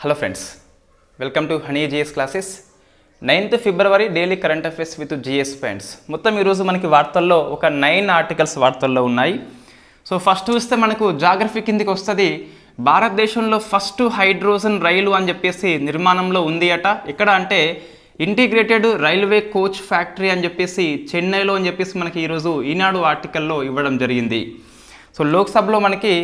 Hello friends, welcome to Honey GS classes. 9th February daily current affairs with GS points. మొత్తం ఈ రోజు మనకి వార్తల్లో ఒక 9 ఆర్టికల్స్ వార్తల్లో ఉన్నాయి. సో ఫస్ట్ చూస్తే మనకు జాగ్రఫీ కిందికి వస్తది. భారతదేశంలో ఫస్ట్ హైడ్రోజన్ రైలు అని చెప్పేసి నిర్మాణంలో ఉంది అట. ఎక్కడ అంటే ఇంటిగ్రేటెడ్ రైల్వే కోచ్ ఫ్యాక్టరీ అని చెప్పేసి చెన్నైలో అని చెప్పేసి మనకి ఈరోజు ఈనాడు ఆర్టికల్లో ఇవ్వడం జరిగింది. సో లోక్సభలో మనకి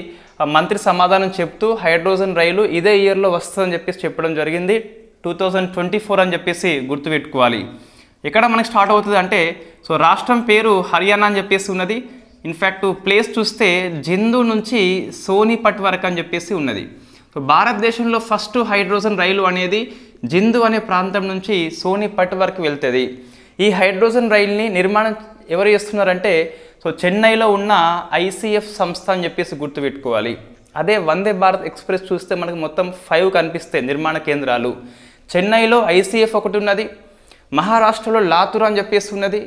మంత్రి సమాధానం చెప్తూ హైడ్రోజన్ రైలు ఇదే ఇయర్లో వస్తుందని చెప్పేసి చెప్పడం జరిగింది. 2024 అని చెప్పేసి గుర్తుపెట్టుకోవాలి. ఎక్కడ మనకి స్టార్ట్ అవుతుంది అంటే సో రాష్ట్రం పేరు హర్యానా అని చెప్పేసి ఉన్నది. ఇన్ఫ్యాక్ట్ ప్లేస్ చూస్తే జిందు నుంచి సోనిపట్ వరకు అని చెప్పేసి ఉన్నది. సో భారతదేశంలో ఫస్ట్ హైడ్రోజన్ రైలు అనేది జిందు అనే ప్రాంతం నుంచి సోనిపట్ వరకు వెళ్తుంది. ఈ హైడ్రోజన్ రైలుని నిర్మాణం ఎవరు చేస్తున్నారంటే సో చెన్నైలో ఉన్న ఐసీఎఫ్ సంస్థ అని చెప్పేసి గుర్తుపెట్టుకోవాలి. అదే వందే భారత్ ఎక్స్ప్రెస్ చూస్తే మనకు మొత్తం 5 కనిపిస్తాయి నిర్మాణ కేంద్రాలు. చెన్నైలో ఐసీఎఫ్ ఒకటి ఉన్నది, మహారాష్ట్రలో లాతూర్ అని చెప్పేసి ఉన్నది,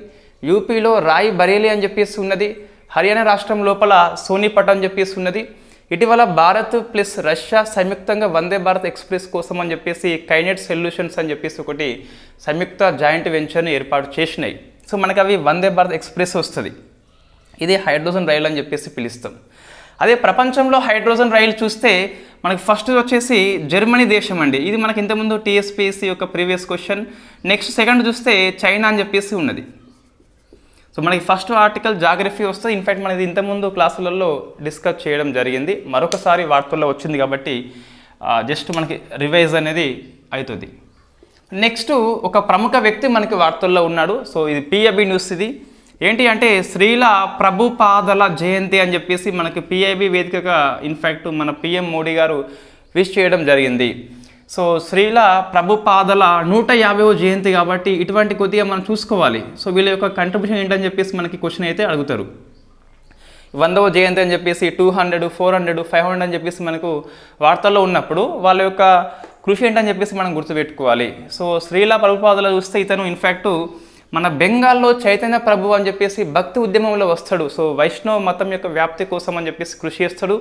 యూపీలో రాయ్ బరేలీ అని చెప్పేసి ఉన్నది, హర్యానా రాష్ట్రం లోపల సోనిపట్ అని చెప్పేసి ఉన్నది. ఇటీవల భారత్ ప్లస్ రష్యా సంయుక్తంగా వందే భారత్ ఎక్స్ప్రెస్ కోసం అని చెప్పేసి కైనెట్ సొల్యూషన్స్ అని చెప్పేసి ఒకటి సంయుక్త జాయింట్ వెంచర్ని ఏర్పాటు చేసినాయి. సో మనకు అవి వందే భారత్ ఎక్స్ప్రెస్ వస్తుంది. ఇది హైడ్రోజన్ రైలు అని చెప్పేసి పిలుస్తాం. అదే ప్రపంచంలో హైడ్రోజన్ రైలు చూస్తే మనకి ఫస్ట్ వచ్చేసి జర్మనీ దేశం అండి. ఇది మనకి ఇంతకుముందు టీఎస్పీఎస్సీ యొక్క ప్రీవియస్ క్వశ్చన్. నెక్స్ట్ సెకండ్ చూస్తే చైనా అని చెప్పేసి ఉన్నది. సో మనకి ఫస్ట్ ఆర్టికల్ జాగ్రఫీ వస్తుంది. ఇన్ఫ్యాక్ట్ మనది ఇంతకుముందు క్లాసులలో డిస్కస్ చేయడం జరిగింది. మరొకసారి వార్తల్లో వచ్చింది కాబట్టి జస్ట్ మనకి రివైజ్ అనేది అవుతుంది. నెక్స్ట్ ఒక ప్రముఖ వ్యక్తి మనకి వార్తల్లో ఉన్నాడు. సో ఇది పిఐబి న్యూస్. ఇది ఏంటి అంటే శ్రీల ప్రభుపాదల జయంతి అని చెప్పేసి మనకి పిఐబి వేదికగా ఇన్ఫ్యాక్ట్ మన పిఎం మోడీ గారు విష్ చేయడం జరిగింది. సో శ్రీల ప్రభుపాదల 150వ జయంతి కాబట్టి ఇటువంటి కొద్దిగా మనం చూసుకోవాలి. సో వీళ్ళ యొక్క కంట్రిబ్యూషన్ ఏంటని చెప్పేసి మనకి క్వశ్చన్ అయితే అడుగుతారు. 100వ జయంతి అని చెప్పేసి 200, 400, 500 అని చెప్పేసి మనకు వార్తల్లో ఉన్నప్పుడు వాళ్ళ యొక్క కృషి ఏంటని చెప్పేసి మనం గుర్తుపెట్టుకోవాలి. సో శ్రీల ప్రభుపాదల చూస్తే ఇతను ఇన్ఫ్యాక్ట్ మన బెంగాల్లో చైతన్య ప్రభు అని చెప్పేసి భక్తి ఉద్యమంలో వస్తాడు. సో వైష్ణవ మతం యొక్క వ్యాప్తి కోసం అని చెప్పేసి కృషి చేస్తాడు.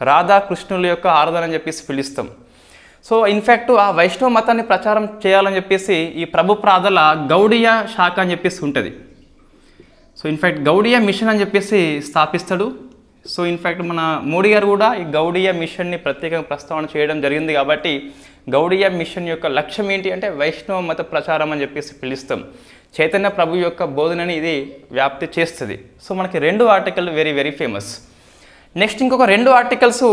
రాధాకృష్ణుల యొక్క ఆరాధన అని చెప్పేసి పిలుస్తాం. సో ఇన్ఫ్యాక్ట్ ఆ వైష్ణవ మతాన్ని ప్రచారం చేయాలని చెప్పేసి ఈ ప్రభుపాదల గౌడియ శాఖ అని చెప్పేసి ఉంటుంది. సో ఇన్ఫ్యాక్ట్ గౌడియ మిషన్ అని చెప్పేసి స్థాపిస్తాడు. సో ఇన్ఫ్యాక్ట్ మన మోడీ గారు కూడా ఈ గౌడియ మిషన్ని ప్రత్యేకంగా ప్రస్తావన చేయడం జరిగింది. కాబట్టి గౌడియ మిషన్ యొక్క లక్ష్యం ఏంటి అంటే వైష్ణవ మత ప్రచారం అని చెప్పేసి పిలుస్తాం. చైతన్య ప్రభు యొక్క బోధనని ఇది వ్యాప్తి చేస్తుంది. సో మనకి 2 article very very famous. Next ఇంకొక 2 ఆర్టికల్స్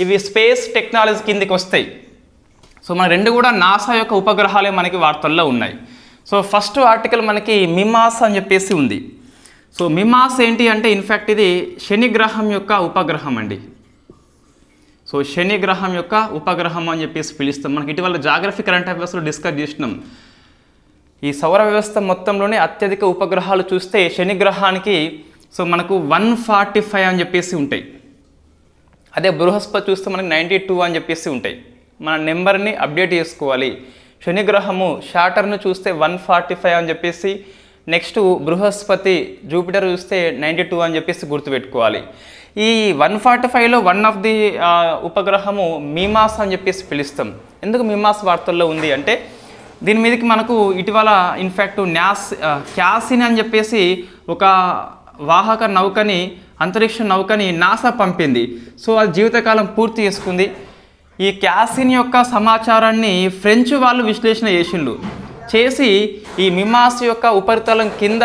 ఇవి స్పేస్ టెక్నాలజీ కిందకి వస్తాయి. సో మన 2 కూడా నాసా యొక్క ఉపగ్రహాలే మనకి వార్తల్లో ఉన్నాయి. సో ఫస్ట్ ఆర్టికల్ మనకి మిమాస్ అని చెప్పేసి ఉంది. సో మిమాస్ ఏంటి అంటే ఇన్ఫ్యాక్ట్ ఇది శని గ్రహం యొక్క ఉపగ్రహం అండి. సో శని గ్రహం యొక్క ఉపగ్రహం అని చెప్పేసి పిలుస్తాం. మనకి ఇటీవల జాగ్రఫీ కరెంట్ అఫైర్స్లో డిస్కస్ చేసినాం. ఈ సౌర వ్యవస్థ మొత్తంలోనే అత్యధిక ఉపగ్రహాలు చూస్తే శని గ్రహానికి సో మనకు 145 అని చెప్పేసి ఉంటాయి. అదే బృహస్పతి చూస్తే మనకి 92 అని చెప్పేసి ఉంటాయి. మన నెంబర్ని అప్డేట్ చేసుకోవాలి. శని గ్రహము షాటర్ను చూస్తే 145 అని చెప్పేసి, నెక్స్ట్ బృహస్పతి జూపిటర్ చూస్తే 92 అని చెప్పేసి గుర్తుపెట్టుకోవాలి. ఈ 145లో వన్ ఆఫ్ ది ఉపగ్రహము మిమాస్ అని చెప్పేసి పిలుస్తాం. ఎందుకు మిమాస్ వార్తల్లో ఉంది అంటే దీని మీదకి మనకు ఇటీవల ఇన్ఫ్యాక్ట్ క్యాసిన్ అని చెప్పేసి ఒక వాహక నౌకని అంతరిక్ష నౌకని నాసా పంపింది. సో అది జీవితకాలం పూర్తి చేసుకుంది. ఈ క్యాసిన్ యొక్క సమాచారాన్ని ఫ్రెంచ్ వాళ్ళు విశ్లేషణ చేసి ఈ మిమాస్ యొక్క ఉపరితలం కింద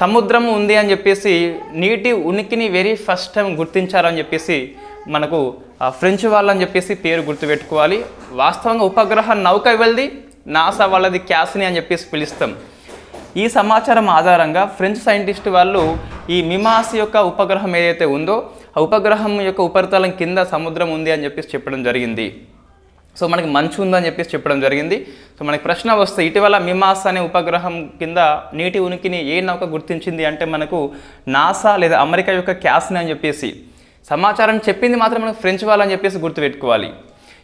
సముద్రం ఉంది అని చెప్పేసి నీటి ఉనికిని వెరీ ఫస్ట్ టైం గుర్తించారని చెప్పేసి మనకు ఫ్రెంచ్ వాళ్ళని చెప్పేసి పేరు గుర్తుపెట్టుకోవాలి. వాస్తవంగా ఉపగ్రహ నౌక వెళ్ళి నాసా వాళ్ళది క్యాసిని అని చెప్పేసి పిలుస్తాం. ఈ సమాచారం ఆధారంగా ఫ్రెంచ్ సైంటిస్ట్ వాళ్ళు ఈ మిమాస్ యొక్క ఉపగ్రహం ఏదైతే ఉందో ఆ ఉపగ్రహం యొక్క ఉపరితలం కింద సముద్రం ఉంది అని చెప్పేసి చెప్పడం జరిగింది. సో మనకి మంచు ఉందని చెప్పేసి చెప్పడం జరిగింది. సో మనకి ప్రశ్న వస్తే ఇటీవల మిమాస్ అనే ఉపగ్రహం కింద నీటి ఉనికిని ఏ నౌక గుర్తించింది అంటే మనకు నాసా లేదా అమెరికా యొక్క క్యాసిని అని చెప్పేసి సమాచారం చెప్పింది మాత్రం మనకు ఫ్రెంచ్ వాళ్ళని చెప్పేసి గుర్తుపెట్టుకోవాలి.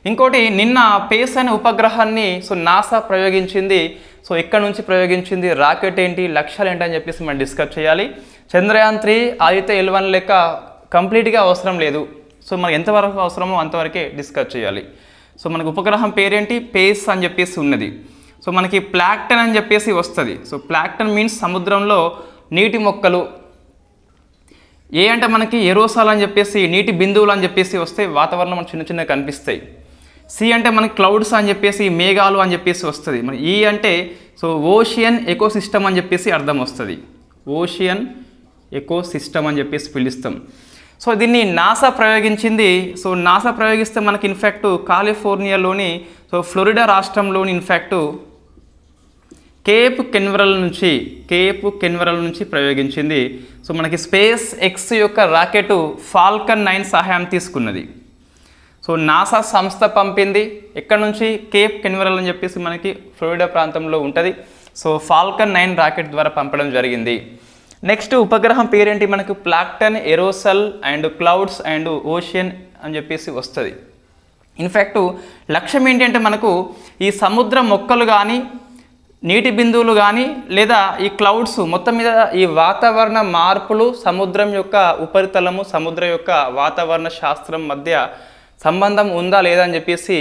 ఇంకోటి నిన్న పేస్ అనే ఉపగ్రహాన్ని సో నాసా ప్రయోగించింది. సో ఎక్కడి నుంచి ప్రయోగించింది, రాకెట్ ఏంటి, లక్ష్యాలు ఏంటి అని చెప్పేసి మనం డిస్కస్ చేయాలి. చంద్రయాన్ 3 ఆదిత్య L1 లెక్క కంప్లీట్గా అవసరం లేదు. సో మనకి ఎంతవరకు అవసరమో అంతవరకే డిస్కస్ చేయాలి. సో మనకు ఉపగ్రహం పేరేంటి, పేస్ అని చెప్పేసి ఉన్నది. సో మనకి ప్లాక్టన్ అని చెప్పేసి వస్తుంది. సో ప్లాక్టన్ మీన్స్ సముద్రంలో నీటి మొక్కలు. ఏ అంటే మనకి ఎరోసాల్ అని చెప్పేసి నీటి బిందువులు అని చెప్పేసి వస్తే వాతావరణం చిన్న చిన్నగా కనిపిస్తాయి. సి అంటే మనకి క్లౌడ్స్ అని చెప్పేసి మేఘాలు అని చెప్పేసి వస్తుంది. మరి ఈ అంటే సో ఓషియన్ ఎకోసిస్టమ్ అని చెప్పేసి అర్థం వస్తుంది. ఓషియన్ ఎకోసిస్టమ్ అని చెప్పేసి పిలుస్తాం. సో దీన్ని నాసా ప్రయోగించింది. సో నాసా ప్రయోగిస్తే మనకి ఇన్ఫ్యాక్ట్ కాలిఫోర్నియాలోని సో ఫ్లోరిడా రాష్ట్రంలోని ఇన్ఫ్యాక్ట్ కేప్ కెన్వెరల్ నుంచి ప్రయోగించింది. సో మనకి స్పేస్ ఎక్స్ యొక్క రాకెట్ ఫాల్కన్ 9 సహాయం తీసుకున్నది. సో నాసా సంస్థ పంపింది. ఎక్కడ నుంచి, కేప్ కెన్వెరల్ అని చెప్పేసి మనకి ఫ్లోరిడా ప్రాంతంలో ఉంటుంది. సో ఫాల్కన్ 9 రాకెట్ ద్వారా పంపడం జరిగింది. నెక్స్ట్ ఉపగ్రహం పేరేంటి మనకు, ప్లాక్టన్, ఎరోసల్ అండ్ క్లౌడ్స్ అండ్ ఓషియన్ అని చెప్పేసి వస్తుంది. ఇన్ఫ్యాక్ట్ లక్ష్యం ఏంటంటే మనకు ఈ సముద్ర మొక్కలు కానీ నీటి బిందువులు కానీ లేదా ఈ క్లౌడ్స్ మొత్తం మీద ఈ వాతావరణ మార్పులు సముద్రం యొక్క ఉపరితలము సముద్రం యొక్క వాతావరణ శాస్త్రం మధ్య సంబంధం ఉందా లేదా అని చెప్పేసి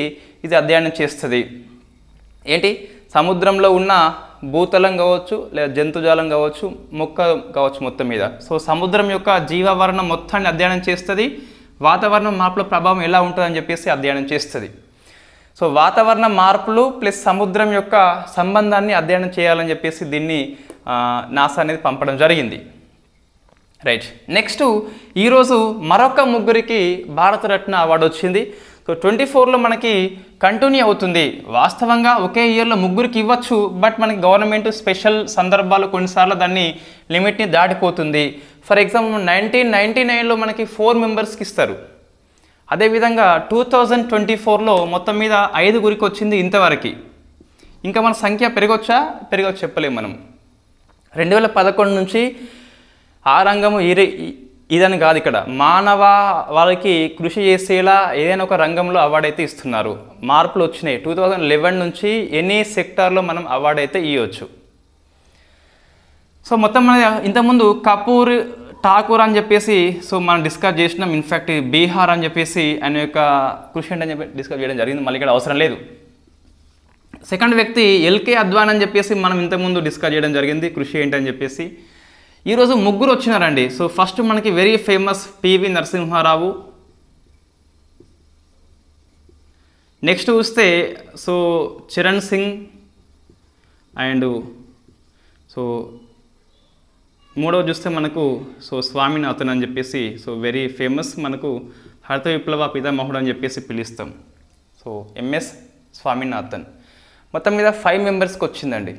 ఇది అధ్యయనం చేస్తుంది. ఏంటి, సముద్రంలో ఉన్న భూతలం కావచ్చు లేదా జంతుజాలం కావచ్చు మొక్క కావచ్చు మొత్తం మీద. సో సముద్రం యొక్క జీవవర్ణం మొత్తాన్ని అధ్యయనం చేస్తుంది. వాతావరణ మార్పుల ప్రభావం ఎలా ఉంటుందని చెప్పేసి అధ్యయనం చేస్తుంది. సో వాతావరణ మార్పులు ప్లస్ సముద్రం యొక్క సంబంధాన్ని అధ్యయనం చేయాలని చెప్పేసి దీన్ని నాసా అనేది పంపడం జరిగింది. రైట్. నెక్స్ట్ ఈరోజు మరొక ముగ్గురికి భారతరత్న అవార్డు వచ్చింది. సో 24లో మనకి కంటిన్యూ అవుతుంది. వాస్తవంగా ఒకే ఇయర్లో ముగ్గురికి ఇవ్వచ్చు, బట్ మనకి గవర్నమెంట్ స్పెషల్ సందర్భాలు కొన్నిసార్లు దాన్ని లిమిట్ని దాటిపోతుంది. ఫర్ ఎగ్జాంపుల్ 1999లో మనకి 4 మెంబర్స్కి ఇస్తారు. అదేవిధంగా 2024లో మొత్తం మీద 5గురికి వచ్చింది ఇంతవరకు. ఇంకా మన సంఖ్య పెరగొచ్చు చెప్పలేము మనం. 2011 నుంచి ఆ రంగము ఇదని కాదు, ఇక్కడ మానవ వాళ్ళకి కృషి చేసేలా ఏదైనా ఒక రంగంలో అవార్డు అయితే ఇస్తున్నారు. మార్పులు వచ్చినాయి. 2011 నుంచి ఎనీ సెక్టార్లో మనం అవార్డు అయితే ఇవ్వచ్చు. సో మొత్తం మన ఇంతకుముందు కపూర్ ఠాకూర్ అని చెప్పేసి సో మనం డిస్కస్ చేసినాం. ఇన్ఫ్యాక్ట్ బీహార్ అని చెప్పేసి ఆయన యొక్క కృషి ఏంటని చెప్పి డిస్కస్ చేయడం జరిగింది. మళ్ళీ ఇక్కడ అవసరం లేదు. సెకండ్ వ్యక్తి ఎల్కే అద్వానీ అని చెప్పేసి మనం ఇంతకుముందు డిస్కస్ చేయడం జరిగింది కృషి ఏంటని చెప్పేసి. ఈరోజు ముగ్గురు వచ్చినారండి. సో ఫస్ట్ మనకి very famous PV Narasimha Rao. Next చూస్తే so Charan Singh and so మూడవ చూస్తే మనకు సో స్వామినాథన్ అని చెప్పేసి సో వెరీ ఫేమస్ మనకు హరిత విప్లవ పితామహుడు అని చెప్పేసి పిలుస్తాం. So MS Swaminathan. మొత్తం మీద 5 మెంబర్స్కి వచ్చిందండి.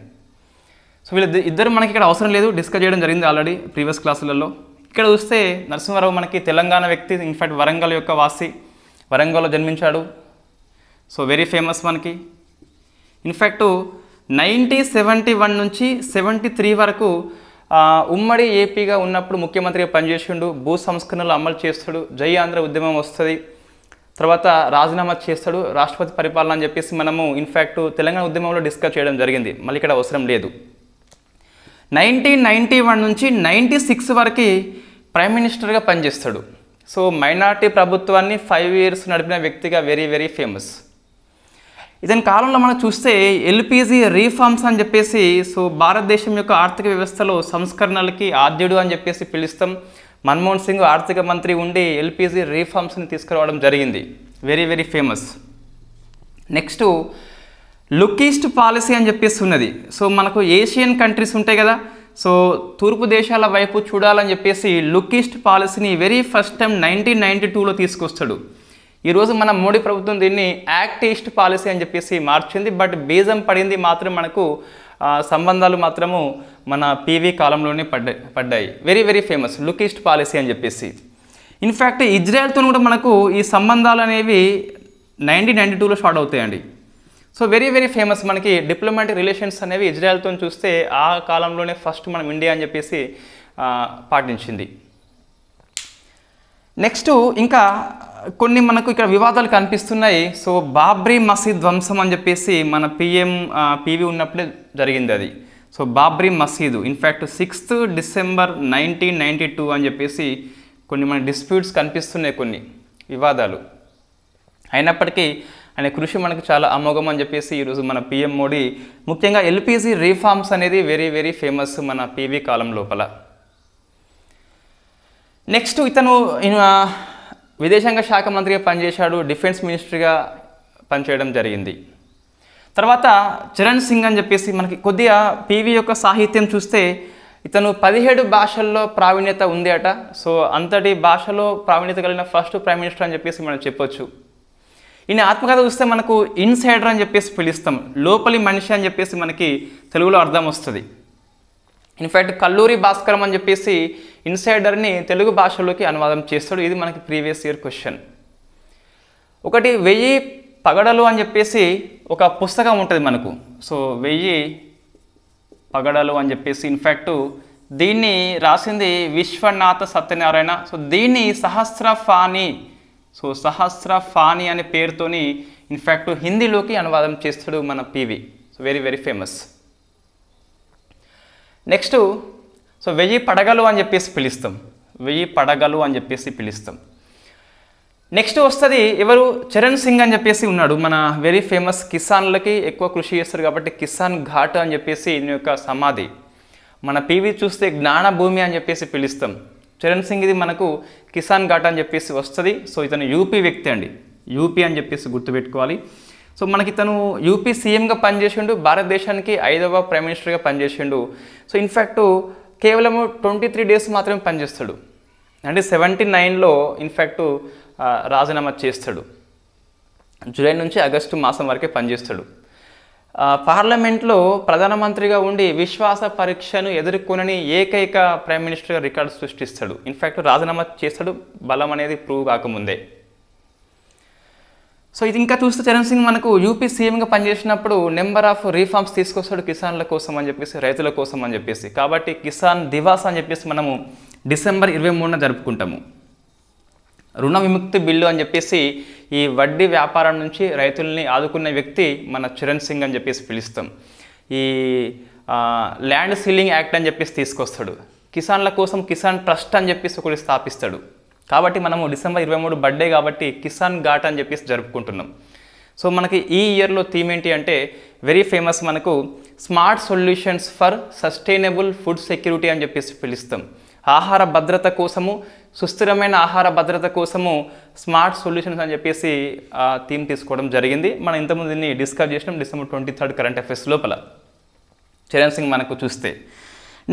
సో ఇద్దరు మనకి ఇక్కడ అవసరం లేదు, డిస్కస్ చేయడం జరిగింది ఆల్రెడీ ప్రీవియస్ క్లాసులలో. ఇక్కడ చూస్తే నరసింహారావు మనకి తెలంగాణ వ్యక్తి. ఇన్ఫ్యాక్ట్ వరంగల్ యొక్క వాసి, వరంగల్లో జన్మించాడు. సో వెరీ ఫేమస్ మనకి. ఇన్ఫ్యాక్ట్ 1971 నుంచి 73 వరకు ఉమ్మడి ఏపీగా ఉన్నప్పుడు ముఖ్యమంత్రిగా పనిచేసిండు. భూ సంస్కరణలు అమలు చేస్తాడు. జై ఆంధ్ర ఉద్యమం వస్తుంది. తర్వాత రాజీనామా చేస్తాడు. రాష్ట్రపతి పరిపాలన అని చెప్పేసి మనము ఇన్ఫ్యాక్ట్ తెలంగాణ ఉద్యమంలో డిస్కస్ చేయడం జరిగింది. మళ్ళీ ఇక్కడ అవసరం లేదు. 1991 నుంచి 96 వరకు ప్రైమ్ మినిస్టర్గా పనిచేస్తాడు. సో మైనార్టీ ప్రభుత్వాన్ని 5 years నడిపిన వ్యక్తిగా వెరీ వెరీ ఫేమస్. ఇతని కాలంలో మనం చూస్తే ఎల్పిజి రీఫార్మ్స్ అని చెప్పేసి సో భారతదేశం యొక్క ఆర్థిక వ్యవస్థలో సంస్కరణలకి ఆద్యుడు అని చెప్పేసి పిలుస్తాం. మన్మోహన్ సింగ్ ఆర్థిక మంత్రి ఉండి ఎల్పిజి రీఫార్మ్స్ని తీసుకురావడం జరిగింది. Very very famous. Next look east policy అని చెప్పేసి ఉన్నది. సో మనకు ఏషియన్ కంట్రీస్ ఉంటాయి కదా, సో తూర్పు దేశాల వైపు చూడాలని చెప్పేసి లుక్ ఈస్ట్ పాలసీని వెరీ ఫస్ట్ టైం 1992లో తీసుకొస్తాడు. ఈరోజు మన మోడీ ప్రభుత్వం దీన్ని యాక్ట్ ఈస్ట్ పాలసీ అని చెప్పేసి మార్చింది. బట్ బీజం పడింది మాత్రం మనకు సంబంధాలు మాత్రము మన పీవీ కాలంలోనే పడ్డాయి. Very very famous look east policy అని చెప్పేసి. ఇన్ఫ్యాక్ట్ ఇజ్రాయెల్తో కూడా మనకు ఈ సంబంధాలు అనేవి 1992లో స్టార్ట్ అవుతాయండి. సో వెరీ వెరీ ఫేమస్ మనకి డిప్లొమాటిక్ రిలేషన్స్ అనేవి ఇజ్రాయెల్తో చూస్తే ఆ కాలంలోనే ఫస్ట్ మనం ఇండియా అని చెప్పేసి పాటించింది. నెక్స్ట్ ఇంకా కొన్ని మనకు ఇక్కడ వివాదాలు కనిపిస్తున్నాయి. సో బాబ్రీ మసీద్ ధ్వంసం అని చెప్పేసి మన పీవీ ఉన్నప్పుడే జరిగింది అది. సో బాబ్రీ మసీదు ఇన్ఫ్యాక్ట్ 6th December 1992 అని చెప్పేసి కొన్ని మన డిస్ప్యూట్స్ కనిపిస్తున్నాయి, కొన్ని వివాదాలు. అయినప్పటికీ ఆయన కృషి మనకు చాలా అమోఘం అని చెప్పేసి ఈరోజు మన పిఎం మోడీ ముఖ్యంగా ఎల్పిజి రీఫార్మ్స్ అనేది వెరీ వెరీ ఫేమస్ మన పివి కాలం లోపల. నెక్స్ట్ ఇతను విదేశాంగ శాఖ మంత్రిగా పనిచేశాడు, డిఫెన్స్ మినిస్టర్గా పనిచేయడం జరిగింది. తర్వాత చరణ్ సింగ్ అని చెప్పేసి మనకి కొద్దిగా పివి యొక్క సాహిత్యం చూస్తే ఇతను 17 భాషల్లో ప్రావీణ్యత ఉంది అట. సో అంతటి భాషలో ప్రావీణ్యత కలిగిన ఫస్ట్ ప్రైమ్ మినిస్టర్ అని చెప్పేసి మనం చెప్పొచ్చు. ఈయన ఆత్మకథ చూస్తే మనకు ఇన్సైడర్ అని చెప్పేసి పిలుస్తాం, లోపలి మనిషి అని చెప్పేసి మనకి తెలుగులో అర్థం వస్తుంది. ఇన్ఫ్యాక్ట్ కల్లూరి భాస్కరం అని చెప్పేసి ఇన్సైడర్ని తెలుగు భాషలోకి అనువాదం చేస్తాడు. ఇది మనకి ప్రీవియస్ ఇయర్ క్వశ్చన్. ఒకటి 1000 పగడలు అని చెప్పేసి ఒక పుస్తకం ఉంటుంది మనకు. సో 1000 పగడలు అని చెప్పేసి ఇన్ఫ్యాక్ట్ దీన్ని రాసింది విశ్వనాథ సత్యనారాయణ. సో దీన్ని సహస్రఫాని అనే పేరుతోని ఇన్ఫ్యాక్ట్ హిందీలోకి అనువాదం చేస్తాడు మన PV. So very very famous. Next 1000 పడగలు అని చెప్పేసి పిలుస్తాం, 1000 పడగలు అని చెప్పేసి పిలుస్తాం. నెక్స్ట్ వస్తుంది ఎవరు, చరణ్ సింగ్ అని చెప్పేసి ఉన్నాడు, మన వెరీ ఫేమస్. కిసాన్లకి ఎక్కువ కృషి చేస్తారు కాబట్టి కిసాన్ ఘాట్ అని చెప్పేసి ఈయన యొక్క సమాధి. మన పివి చూస్తే జ్ఞానభూమి అని చెప్పేసి పిలుస్తాం. చరణ్ సింగ్ ఇది మనకు కిసాన్ ఘాట్ అని చెప్పేసి వస్తుంది. సో ఇతను యూపీ వ్యక్తి అండి, యూపీ అని చెప్పేసి గుర్తుపెట్టుకోవాలి. సో మనకి ఇతను యూపీ సీఎంగా పనిచేసిండు, భారతదేశానికి 5వ ప్రైమ్ మినిస్టర్గా పనిచేసిండు. సో ఇన్ఫ్యాక్ట్ కేవలం 23 డేస్ మాత్రమే పనిచేస్తాడు, అంటే 79లో ఇన్ఫ్యాక్ట్ రాజీనామా చేస్తాడు. జూలై నుంచి ఆగస్టు మాసం వరకే పనిచేస్తాడు. పార్లమెంట్లో ప్రధానమంత్రిగా ఉండి విశ్వాస పరీక్షను ఎదుర్కొనని ఏకైక ప్రైమ్ మినిస్టర్గా రికార్డు సృష్టిస్తాడు. ఇన్ఫ్యాక్ట్ రాజీనామా చేస్తాడు బలం అనేది ప్రూవ్ కాకముందే. సో ఇది ఇంకా చూస్తే చరణ్ సింగ్ మనకు యూపీ సీఎంగా పనిచేసినప్పుడు నెంబర్ ఆఫ్ రీఫార్మ్స్ తీసుకొస్తాడు కిసాన్ల కోసం అని చెప్పేసి, రైతుల కోసం అని చెప్పేసి. కాబట్టి కిసాన్ దివాస్ అని చెప్పేసి మనము డిసెంబర్ 23న జరుపుకుంటాము. రుణ విముక్తి బిల్లు అని చెప్పేసి ఈ వడ్డీ వ్యాపారం నుంచి రైతుల్ని ఆదుకున్న వ్యక్తి మన చరణ్ సింగ్ అని చెప్పేసి పిలుస్తాం. ఈ ల్యాండ్ సీలింగ్ యాక్ట్ అని చెప్పేసి తీసుకొస్తాడు. కిసాన్ల కోసం కిసాన్ ట్రస్ట్ అని చెప్పేసి ఒకటి స్థాపిస్తాడు. కాబట్టి మనము డిసెంబర్ 23 బర్త్డే కాబట్టి కిసాన్ ఘాట్ అని చెప్పేసి జరుపుకుంటున్నాం. సో మనకి ఈ ఇయర్లో థీమ్ ఏంటి అంటే వెరీ ఫేమస్, మనకు smart solutions for sustainable food security అని చెప్పేసి పిలుస్తాం. ఆహార భద్రత కోసము, సుస్థిరమైన ఆహార భద్రత కోసము స్మార్ట్ సొల్యూషన్స్ అని చెప్పేసి థీమ్ తీసుకోవడం జరిగింది. మనం ఇంతకుముందు దీన్ని డిస్కస్ చేసినాం డిసెంబర్ 23 కరెంట్ అఫైర్స్ లోపల. చరణ్ సింగ్ మనకు చూస్తే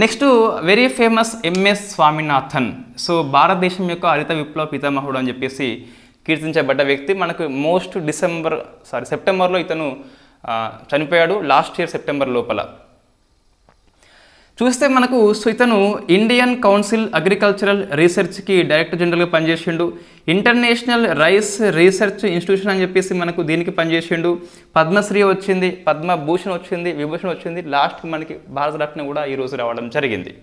next very famous MS Swaminathan. So భారతదేశం యొక్క హరిత విప్లవ పితామహుడు అని చెప్పేసి కీర్తించబడ్డ వ్యక్తి. మనకు సెప్టెంబర్లో ఇతను చనిపోయాడు, లాస్ట్ ఇయర్ సెప్టెంబర్ లోపల. చూస్తే మనకు ఇతను ఇండియన్ కౌన్సిల్ అగ్రికల్చరల్ రీసెర్చ్కి డైరెక్టర్ జనరల్గా పనిచేసిండు. ఇంటర్నేషనల్ రైస్ రీసెర్చ్ ఇన్స్టిట్యూషన్ అని చెప్పేసి మనకు దీనికి పనిచేసిండు. పద్మశ్రీ వచ్చింది, పద్మభూషణ్ వచ్చింది, విభూషణ్ వచ్చింది, లాస్ట్కి మనకి భారతరత్న కూడా ఈరోజు రావడం జరిగింది.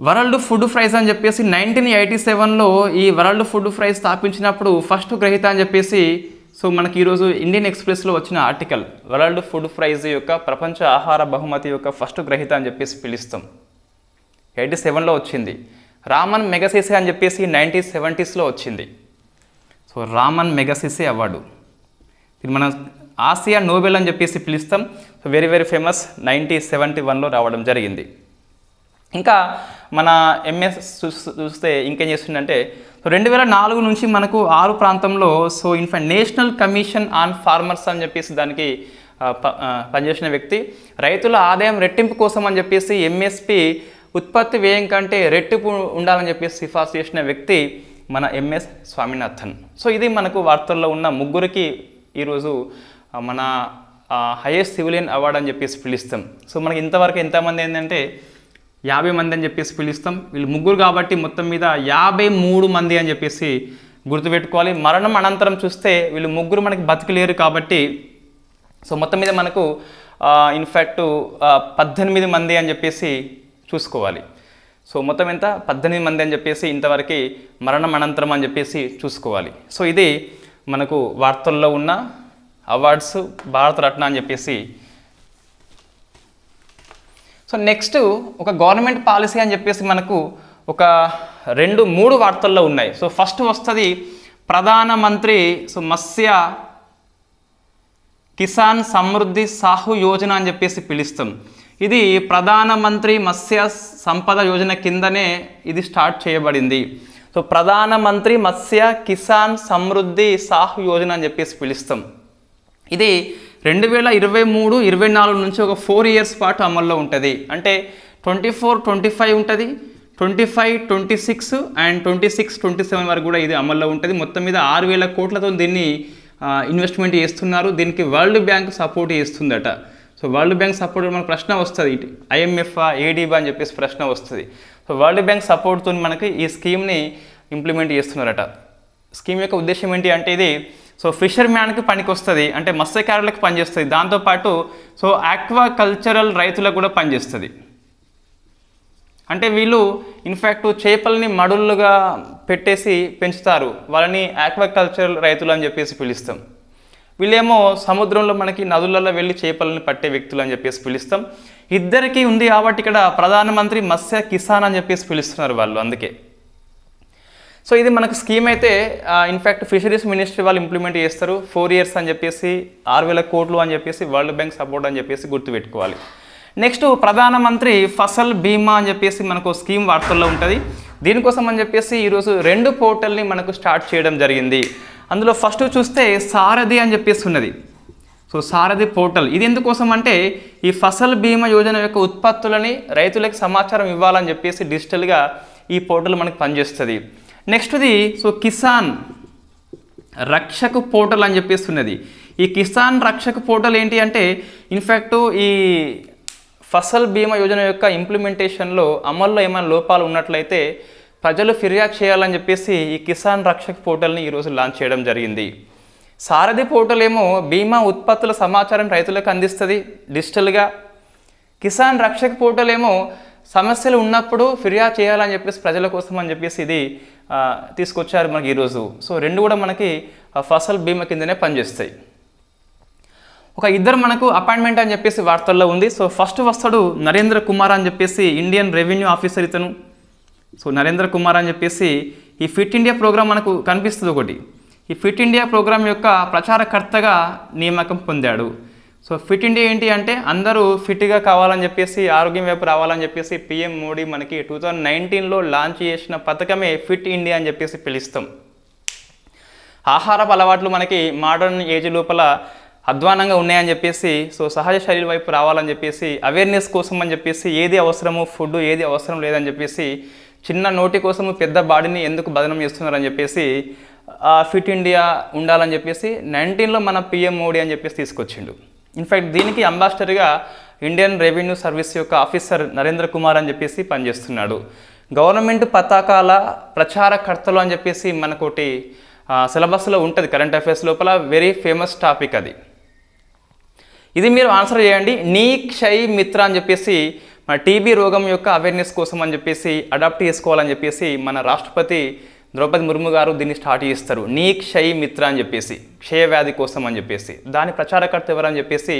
వరల్డ్ ఫుడ్ ప్రైజ్ అని చెప్పేసి 1987లో ఈ వరల్డ్ ఫుడ్ ప్రైజ్ స్థాపించినప్పుడు ఫస్ట్ గ్రహీత అని చెప్పేసి సో మనకి ఈరోజు ఇండియన్ ఎక్స్ప్రెస్లో వచ్చిన ఆర్టికల్ వరల్డ్ ఫుడ్ ప్రైజ్ యొక్క ప్రపంచ ఆహార బహుమతి యొక్క ఫస్ట్ గ్రహీత అని చెప్పేసి పిలుస్తాం. 87లో వచ్చింది. రామన్ మెగసెసే అని చెప్పేసి 1970స్లో వచ్చింది. సో రామన్ మెగసెసే అవార్డు ఇది మన ఆసియా నోబెల్ అని చెప్పేసి పిలుస్తాం. సో వెరీ వెరీ ఫేమస్, 1971లో రావడం జరిగింది. ఇంకా మన ఎంఎస్ చూస్తే ఇంకేం చేస్తుందంటే 2004 నుంచి మనకు 6 ప్రాంతంలో so in fact national commission on farmers అని చెప్పేసి దానికి పనిచేసిన వ్యక్తి. రైతుల ఆదాయం రెట్టింపు కోసం అని చెప్పేసి ఎంఎస్పి ఉత్పత్తి వ్యయం కంటే రెట్టింపు ఉండాలని చెప్పేసి సిఫార్సు చేసిన వ్యక్తి మన ఎంఎస్ స్వామినాథన్. సో ఇది మనకు వార్తల్లో ఉన్న ముగ్గురికి ఈరోజు మన హైయెస్ట్ సివిలియన్ అవార్డు అని చెప్పేసి పిలుస్తాం. సో మనకి ఇంతవరకు ఎంతమంది ఏంటంటే 50 మంది అని చెప్పేసి పిలుస్తాం. వీళ్ళు ముగ్గురు కాబట్టి మొత్తం మీద 53 మంది అని చెప్పేసి గుర్తుపెట్టుకోవాలి. మరణం అనంతరం చూస్తే వీళ్ళు ముగ్గురు మనకి బతికలేరు కాబట్టి సో మొత్తం మీద మనకు ఇన్ఫ్యాక్ట్ 18 మంది అని చెప్పేసి చూసుకోవాలి. సో మొత్తం ఎంత 18 మంది అని చెప్పేసి ఇంతవరకు మరణం అనంతరం అని చెప్పేసి చూసుకోవాలి. సో ఇది మనకు వార్తల్లో ఉన్న అవార్డ్స్, భారతరత్న అని చెప్పేసి. సో నెక్స్ట్ ఒక గవర్నమెంట్ పాలసీ అని చెప్పేసి మనకు ఒక 2-3 వార్తల్లో ఉన్నాయి. సో ఫస్ట్ వస్తుంది ప్రధానమంత్రి మత్స్య కిసాన్ సమృద్ధి సాహు యోజన అని చెప్పేసి పిలుస్తాం. ఇది ప్రధానమంత్రి మత్స్య సంపద యోజన కిందనే ఇది స్టార్ట్ చేయబడింది. సో ప్రధానమంత్రి మత్స్య కిసాన్ సమృద్ధి సాహు యోజన అని చెప్పేసి పిలుస్తాం. ఇది 2023-24 నుంచి ఒక 4 ఇయర్స్ పాటు అమల్లో ఉంటుంది. అంటే 24-25 ఉంటుంది, 25-26 అండ్ 26-27 వరకు కూడా ఇది అమల్లో ఉంటుంది. మొత్తం మీద 6,000 కోట్లతో దీన్ని ఇన్వెస్ట్మెంట్ చేస్తున్నారు. దీనికి వరల్డ్ బ్యాంక్ సపోర్ట్ చేస్తుందట. సో వరల్డ్ బ్యాంక్ సపోర్ట్ మనకు ప్రశ్న వస్తుంది, IMF ADB అని చెప్పేసి ప్రశ్న వస్తుంది. సో వరల్డ్ బ్యాంక్ సపోర్ట్తో మనకి ఈ స్కీమ్ని ఇంప్లిమెంట్ చేస్తున్నారట. స్కీమ్ యొక్క ఉద్దేశం ఏంటి అంటే ఇది ఫిషర్ మ్యాన్కి పనికి వస్తుంది, అంటే మత్స్యకారులకు పనిచేస్తుంది. దాంతోపాటు ఆక్వా కల్చరల్ రైతులకు కూడా పనిచేస్తుంది. అంటే వీళ్ళు ఇన్ఫ్యాక్ట్ చేపల్ని మడులుగా పెట్టేసి పెంచుతారు, వాళ్ళని ఆక్వాకల్చర్ రైతులు అని చెప్పేసి పిలుస్తాం. వీళ్ళేమో సముద్రంలో మనకి నదులలో వెళ్ళి చేపలని పట్టే వ్యక్తులు అని చెప్పేసి పిలుస్తాం. ఇద్దరికీ ఉంది కాబట్టి ఇక్కడ ప్రధానమంత్రి మత్స్య కిసాన్ అని చెప్పేసి పిలుస్తున్నారు వాళ్ళు, అందుకే. సో ఇది మనకు స్కీమ్ అయితే ఇన్ఫ్యాక్ట్ ఫిషరీస్ మినిస్ట్రీ వాళ్ళు ఇంప్లిమెంట్ చేస్తారు. 4 ఇయర్స్ అని చెప్పేసి 6,000 కోట్లు అని చెప్పేసి వరల్డ్ బ్యాంక్ సపోర్ట్ అని చెప్పేసి గుర్తుపెట్టుకోవాలి. నెక్స్ట్ ప్రధానమంత్రి ఫసల్ బీమా అని చెప్పేసి మనకు స్కీమ్ వార్తల్లో ఉంటుంది. దీనికోసం అని చెప్పేసి ఈరోజు 2 పోర్టల్ని మనకు స్టార్ట్ చేయడం జరిగింది. అందులో ఫస్ట్ చూస్తే సారథి అని చెప్పేసి ఉన్నది. సారథి పోర్టల్ ఇది ఎందుకోసం అంటే ఈ ఫసల్ బీమా యోజన యొక్క ఉత్పత్తులని రైతులకు సమాచారం ఇవ్వాలని చెప్పేసి డిజిటల్గా ఈ పోర్టల్ మనకు పనిచేస్తుంది. నెక్స్ట్ది కిసాన్ రక్షక్ పోర్టల్ అని చెప్పేసి ఉన్నది. ఈ కిసాన్ రక్షక్ పోర్టల్ ఏంటి అంటే ఇన్ఫ్యాక్ట్ ఈ ఫసల్ బీమా యోజన యొక్క ఇంప్లిమెంటేషన్లో అమల్లో ఏమైనా లోపాలు ఉన్నట్లయితే ప్రజలు ఫిర్యాదు చేయాలని చెప్పేసి ఈ కిసాన్ రక్షక్ పోర్టల్ని ఈరోజు లాంచ్ చేయడం జరిగింది. సారథి పోర్టల్ ఏమో బీమా ఉత్పత్తుల సమాచారం రైతులకు అందిస్తుంది డిజిటల్గా. కిసాన్ రక్షక్ పోర్టల్ ఏమో సమస్యలు ఉన్నప్పుడు ఫిర్యాదు చేయాలని చెప్పేసి ప్రజల కోసం అని చెప్పేసి ఇది తీసుకొచ్చారు మనకి ఈరోజు. రెండు కూడా మనకి ఫసల్ బీమా కిందనే పనిచేస్తాయి. ఒక ఇద్దరు మనకు అపాయింట్మెంట్ అని చెప్పేసి వార్తల్లో ఉంది. ఫస్ట్ వస్తాడు నరేంద్ర కుమార్ అని చెప్పేసి ఇండియన్ రెవెన్యూ ఆఫీసర్ ఇతను. నరేంద్ర కుమార్ అని చెప్పేసి ఈ ఫిట్ ఇండియా ప్రోగ్రామ్ మనకు కనిపిస్తుంది ఒకటి. ఈ ఫిట్ ఇండియా ప్రోగ్రామ్ యొక్క ప్రచారకర్తగా నియామకం పొందాడు. ఫిట్ ఇండియా ఏంటి అంటే అందరూ ఫిట్గా కావాలని చెప్పేసి ఆరోగ్యం వైపు రావాలని చెప్పేసి PM మోడీ మనకి 2019లో లాంచ్ చేసిన పథకమే ఫిట్ ఇండియా అని చెప్పేసి పిలుస్తాం. ఆహారపు అలవాట్లు మనకి మోడర్న్ ఏజ్ లోపల అధ్వానంగా ఉన్నాయని చెప్పేసి సహజ శైలి వైపు రావాలని చెప్పేసి అవేర్నెస్ కోసం అని చెప్పేసి ఏది అవసరమో ఫుడ్ ఏది అవసరం లేదని చెప్పేసి చిన్న నోటి కోసం పెద్ద బాడీని ఎందుకు బదనం చేస్తున్నారని చెప్పేసి ఫిట్ ఇండియా ఉండాలని చెప్పేసి 19లో మన PM మోడీ అని చెప్పేసి తీసుకొచ్చిండు. ఇన్ఫ్యాక్ట్ దీనికి అంబాసిడర్గా ఇండియన్ రెవెన్యూ సర్వీస్ యొక్క ఆఫీసర్ నరేంద్ర కుమార్ అని చెప్పేసి పనిచేస్తున్నాడు. గవర్నమెంట్ పతాకాల ప్రచారకర్తలు అని చెప్పేసి మనకోటి సిలబస్లో ఉంటుంది కరెంట్ అఫైర్స్ లోపల, వెరీ ఫేమస్ టాపిక్ అది. ఇది మీరు ఆన్సర్ చేయండి. నీ క్షయ్ మిత్ర అని చెప్పేసి మన టీబీ రోగం యొక్క అవేర్నెస్ కోసం అని చెప్పేసి అడాప్ట్ చేసుకోవాలని చెప్పేసి మన రాష్ట్రపతి ద్రౌపది ముర్ము గారు దీన్ని స్టార్ట్ చేస్తారు. నీ క్షయ్ మిత్ర అని చెప్పేసి క్షయవ్యాధి కోసం అని చెప్పేసి దాని ప్రచారకర్త ఎవరని చెప్పేసి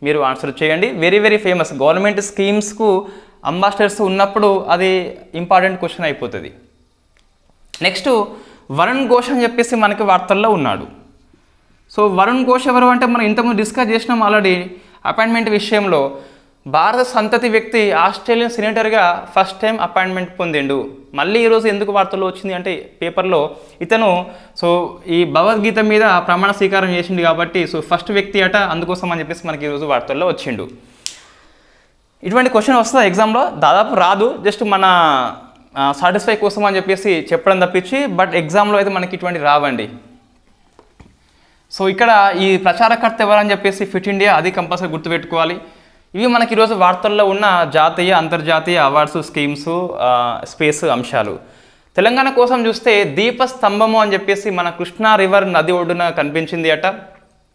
మీరు ఆన్సర్ చేయండి. Very very famous. గవర్నమెంట్ స్కీమ్స్కు అంబాసిడర్స్ ఉన్నప్పుడు అది ఇంపార్టెంట్ క్వశ్చన్ అయిపోతుంది. నెక్స్ట్ వరుణ్ ఘోష్ అని చెప్పేసి మనకి వార్తల్లో ఉన్నాడు. వరుణ్ ఘోష్ ఎవరు అంటే మనం ఇంతకుముందు డిస్కస్ చేసినాం ఆల్రెడీ అపాయింట్మెంట్ విషయంలో. భారత సంతతి వ్యక్తి ఆస్ట్రేలియన్ సెనేటర్గా ఫస్ట్ టైం అపాయింట్మెంట్ పొందిండు. మళ్ళీ ఈరోజు ఎందుకు వార్తల్లో వచ్చింది అంటే పేపర్లో ఇతను ఈ భగవద్గీత మీద ప్రమాణ స్వీకారం చేసిండు కాబట్టి ఫస్ట్ వ్యక్తి అట, అందుకోసం అని చెప్పేసి మనకి ఈరోజు వార్తల్లో వచ్చిండు. ఇటువంటి క్వశ్చన్ వస్తుందా ఎగ్జామ్లో? దాదాపు రాదు, జస్ట్ మన సాటిస్ఫై కోసం అని చెప్పేసి చెప్పడం తప్పించి, బట్ ఎగ్జామ్లో అయితే మనకి ఇటువంటి రావండి. ఇక్కడ ఈ ప్రచారకర్త ఎవరని చెప్పేసి ఫిట్ ఇండియా అది కంపల్సరీ గుర్తుపెట్టుకోవాలి. ఇవి మనకి ఈరోజు వార్తల్లో ఉన్న జాతీయ అంతర్జాతీయ అవార్డ్స్, స్కీమ్స్, స్పేస్ అంశాలు. తెలంగాణ కోసం చూస్తే దీపస్తంభము అని చెప్పేసి మన కృష్ణా రివర్ నది ఒడ్డున కనిపించింది అట.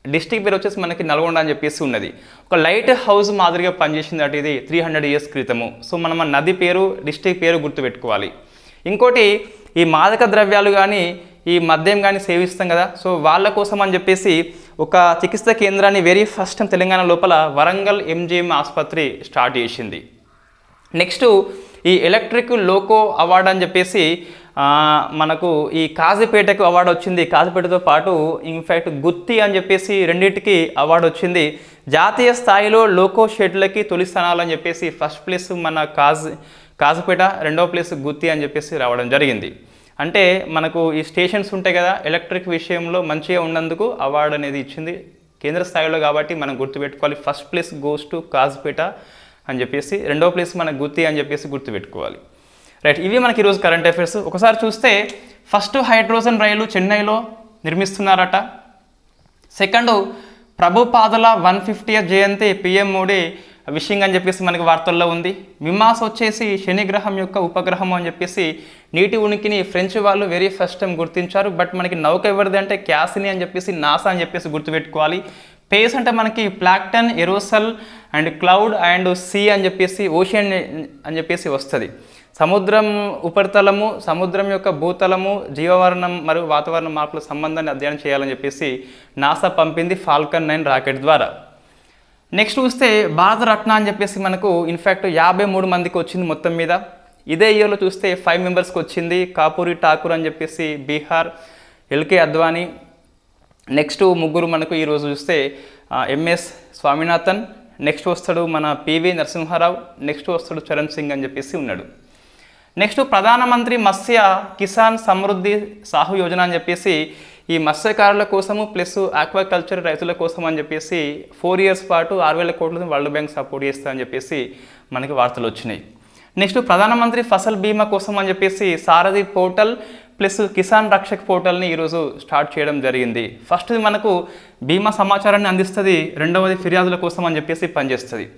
డిస్టిక్ పేరు వచ్చేసి మనకి నల్గొండ అని చెప్పేసి ఉన్నది. ఒక లైట్ హౌస్ మాదిరిగా పనిచేసింది అట ఇది 300 ఇయర్స్ క్రితము. మనం నది పేరు డిస్టిక్ పేరు గుర్తుపెట్టుకోవాలి. ఇంకోటి ఈ మాదక ద్రవ్యాలు కానీ ఈ మద్యం కానీ సేవిస్తాం కదా, వాళ్ళ కోసం అని చెప్పేసి ఒక చికిత్సా కేంద్రాన్ని వెరీ ఫస్ట్ టైం తెలంగాణ లోపల వరంగల్ MGM ఆసుపత్రి స్టార్ట్ చేసింది. నెక్స్ట్ ఈ ఎలక్ట్రిక్ లోకో అవార్డు అని చెప్పేసి మనకు ఈ కాజీపేటకు అవార్డు వచ్చింది. కాజీపేటతో పాటు ఇన్ఫ్యాక్ట్ గుత్తి అని చెప్పేసి రెండింటికి అవార్డు వచ్చింది. జాతీయ స్థాయిలో లోకో షెడ్లకి తొలి స్థానాలు అని చెప్పేసి ఫస్ట్ ప్లేస్ మన కాజీపేట, రెండవ ప్లేస్ గుత్తి అని చెప్పేసి రావడం జరిగింది. అంటే మనకు ఈ స్టేషన్స్ ఉంటాయి కదా, ఎలక్ట్రిక్ విషయంలో మంచిగా ఉన్నందుకు అవార్డు అనేది ఇచ్చింది కేంద్ర స్థాయిలో. కాబట్టి మనం గుర్తుపెట్టుకోవాలి, first place goes to Kazipet అని చెప్పేసి, రెండవ ప్లేస్ మన గుత్తి అని చెప్పేసి గుర్తుపెట్టుకోవాలి. రైట్, ఇవి మనకి ఈరోజు కరెంట్ అఫైర్స్. ఒకసారి చూస్తే ఫస్ట్ హైడ్రోజన్ రైలు చెన్నైలో నిర్మిస్తున్నారట. సెకండ్ ప్రభుపాదుల 150th జయంతి పిఎం మోడీ విషింగ్ అని చెప్పేసి మనకి వార్తల్లో ఉంది. మిమాస్ వచ్చేసి శని గ్రహం యొక్క ఉపగ్రహం అని చెప్పేసి నీటి ఉనికిని ఫ్రెంచ్ వాళ్ళు వెరీ ఫస్ట్ టైం గుర్తించారు. బట్ మనకి నౌక ఎవరిది అంటే క్యాసిని అని చెప్పేసి నాసా అని చెప్పేసి గుర్తుపెట్టుకోవాలి. పేస్ అంటే మనకి ప్లాక్టన్, ఎరోసల్ అండ్ క్లౌడ్ అండ్ సీ అని చెప్పేసి ఓషియన్ అని చెప్పేసి వస్తుంది. సముద్రం ఉపరితలము, సముద్రం యొక్క భూతలము, జీవవర్ణం మరియు వాతావరణ మార్పుల సంబంధాన్ని అధ్యయనం చేయాలని చెప్పేసి నాసా పంపింది ఫాల్కన్ 9 రాకెట్ ద్వారా. నెక్స్ట్ చూస్తే భారత రత్న అని చెప్పేసి మనకు ఇన్ఫ్యాక్ట్ 53 మందికి వచ్చింది మొత్తం మీద. ఇదే ఇయర్లో చూస్తే 5 మెంబర్స్కి వచ్చింది. కాపూరి ఠాకూర్ అని చెప్పేసి బీహార్, ఎల్కే అద్వానీ. నెక్స్ట్ ముగ్గురు మనకు ఈరోజు చూస్తే ఎంఎస్ స్వామినాథన్, నెక్స్ట్ వస్తాడు మన పివి నరసింహారావు, నెక్స్ట్ వస్తాడు చరణ్ సింగ్ అని చెప్పేసి ఉన్నాడు. నెక్స్ట్ ప్రధానమంత్రి మత్స్య కిసాన్ సమృద్ధి సాహు యోజన అని చెప్పేసి ఈ మత్స్యకారుల కోసము ప్లస్ ఆక్వాకల్చర్ రైతుల కోసం అని చెప్పేసి 4 years పాటు 6,000 కోట్లను వరల్డ్ బ్యాంక్ సపోర్ట్ చేస్తా అని చెప్పేసి మనకి వార్తలు వచ్చినాయి. నెక్స్ట్ ప్రధానమంత్రి ఫసల్ బీమా కోసం అని చెప్పేసి సారథి పోర్టల్ ప్లస్ కిసాన్ రక్షక్ పోర్టల్ని ఈరోజు స్టార్ట్ చేయడం జరిగింది. ఫస్ట్ది మనకు బీమా సమాచారాన్ని అందిస్తుంది, రెండవది ఫిర్యాదుల కోసం అని చెప్పేసి పనిచేస్తుంది.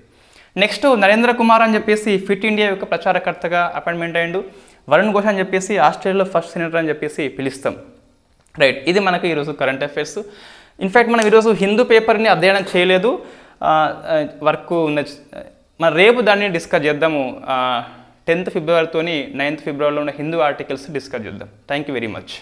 నెక్స్ట్ నరేంద్ర కుమార్ అని చెప్పేసి ఫిట్ ఇండియా యొక్క ప్రచారకర్తగా అపాయింట్మెంట్ అయ్యిండు. వరుణ్ ఘోష్ అని చెప్పేసి ఆస్ట్రేలియాలో ఫస్ట్ సెనేటర్ అని చెప్పేసి పిలుస్తాం. రైట్, ఇది మనకు ఈరోజు కరెంట్ అఫైర్స్. ఇన్ఫ్యాక్ట్ మనం ఈరోజు హిందూ పేపర్ని అధ్యయనం చేయలేదు, వర్క్ ఉన్న మన రేపు దాన్ని డిస్కస్ చేద్దాము. 10th ఫిబ్రవరితోని 9th ఫిబ్రవరిలో ఉన్న హిందూ ఆర్టికల్స్ డిస్కస్ చేద్దాం. Thank you very much.